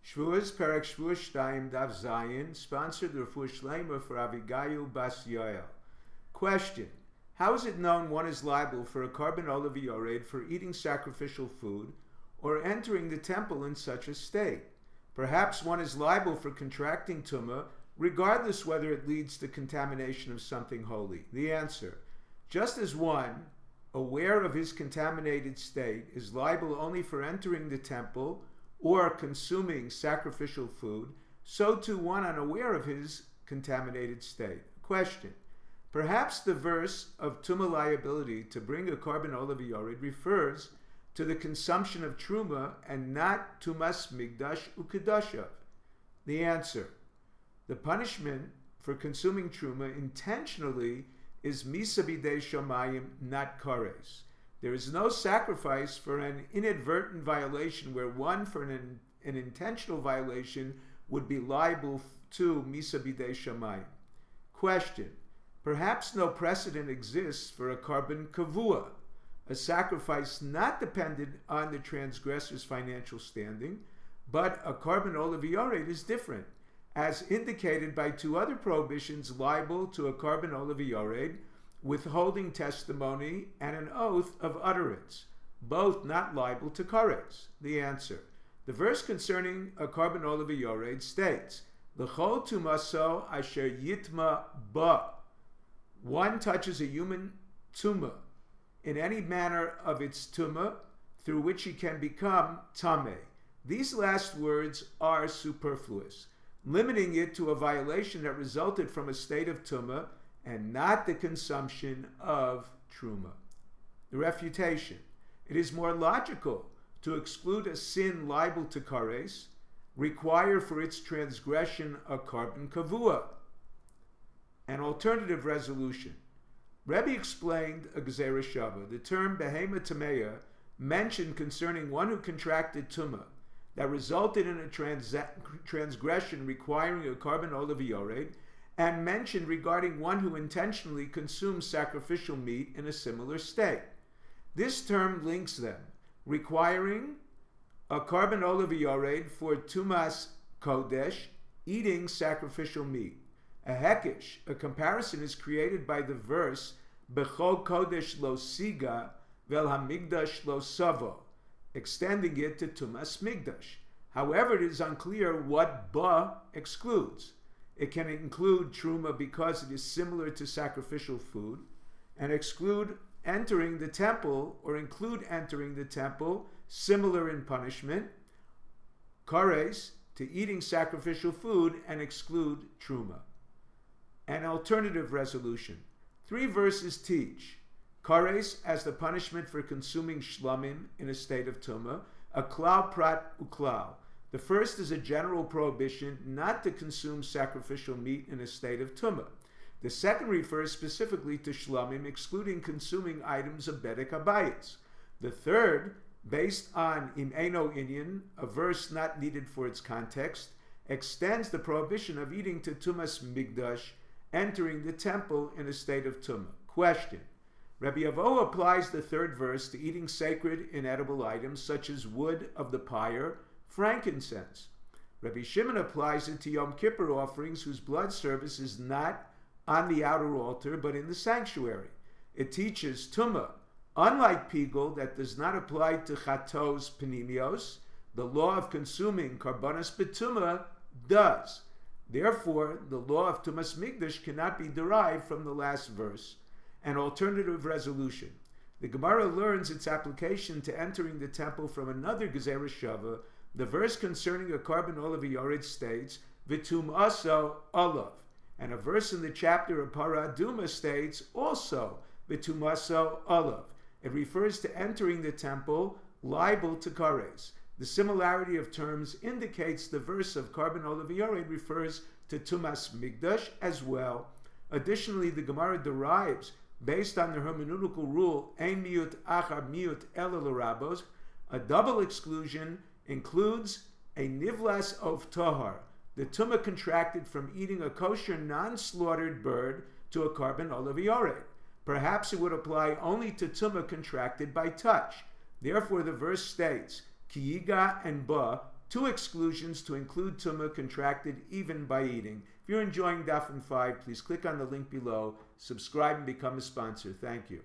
Shevuos, Perek Shevuos Shtime, Daf Zayin, sponsored Refuah Shlema for Avigail Bas Yoel. Question: how is it known one is liable for a carbon olav yored for eating sacrificial food or entering the temple in such a state? Perhaps one is liable for contracting tumah, regardless whether it leads to contamination of something holy. The answer: just as one, aware of his contaminated state, is liable only for entering the temple or consuming sacrificial food, so too one unaware of his contaminated state. Question: perhaps the verse of tumah liability to bring a carbon olav yored refers to the consumption of truma and not tumas migdash ukedashav. The answer: the punishment for consuming truma intentionally is misa bidei shomayim, not kares. There is no sacrifice for an inadvertent violation where one for an intentional violation would be liable to misa bidei shomayim. Question: perhaps no precedent exists for a carbon kavua, a sacrifice not dependent on the transgressor's financial standing, but a carbon olav yored is different, as indicated by two other prohibitions liable to a carbon olav yored: withholding testimony and an oath of utterance, both not liable to kares. The answer: the verse concerning a carbon olav yored states, l'chol tumaso asher yitma ba. One touches a human tumah in any manner of its tumah through which he can become tameh. These last words are superfluous, limiting it to a violation that resulted from a state of tumah and not the consumption of truma. The refutation: it is more logical to exclude a sin liable to kares, require for its transgression a carbon kavua. An alternative resolution: Rebbe explained a gezerah shava. The term behema tameya mentioned concerning one who contracted tumah that resulted in a transgression requiring a carbon olav yored, and mentioned regarding one who intentionally consumes sacrificial meat in a similar state. This term links them, requiring a carbon olav yored for tumas kodesh, eating sacrificial meat. A hekesh, a comparison, is created by the verse bechol kodesh lo siga vel hamigdash lo savo, extending it to tumas migdash. However, it is unclear what ba excludes. It can include truma because it is similar to sacrificial food, and exclude entering the temple or include entering the temple, similar in punishment, kares, to eating sacrificial food, and exclude truma. An alternative resolution: 3 verses teach kares as the punishment for consuming shlamim in a state of tumah, a klal prat uklal. The first is a general prohibition not to consume sacrificial meat in a state of tumah. The second refers specifically to shlamim, excluding consuming items of bedek habayis. The third, based on im eino inyan, a verse not needed for its context, extends the prohibition of eating to tumas migdash, entering the temple in a state of tumah. Question: Rabbi Avo applies the third verse to eating sacred inedible items such as wood of the pyre, frankincense. Rabbi Shimon applies it to Yom Kippur offerings whose blood service is not on the outer altar but in the sanctuary. It teaches tumah, unlike pigul that does not apply to chatos penimios. The law of consuming karbanos betumah does. Therefore, the law of tumas migdash cannot be derived from the last verse. An alternative resolution: the Gemara learns its application to entering the temple from another gezerah shava. The verse concerning a carbon olav yored states v'tum aso olav, and a verse in the chapter of Para Aduma states also v'tum aso olav. It refers to entering the temple liable to kares. The similarity of terms indicates the verse of carbon olav yored refers to tumas migdash as well. Additionally, the Gemara derives, based on the hermeneutical rule ein miut achar miut ela l'rabos, a double exclusion includes a nivlas of tohar, the tumah contracted from eating a kosher non-slaughtered bird, to a carbon olav yored. Perhaps it would apply only to tumah contracted by touch. Therefore, the verse states, ki yiga and ba 2 exclusions to include tumah contracted even by eating. If you're enjoying Daf 5, please click on the link below, subscribe and become a sponsor. Thank you.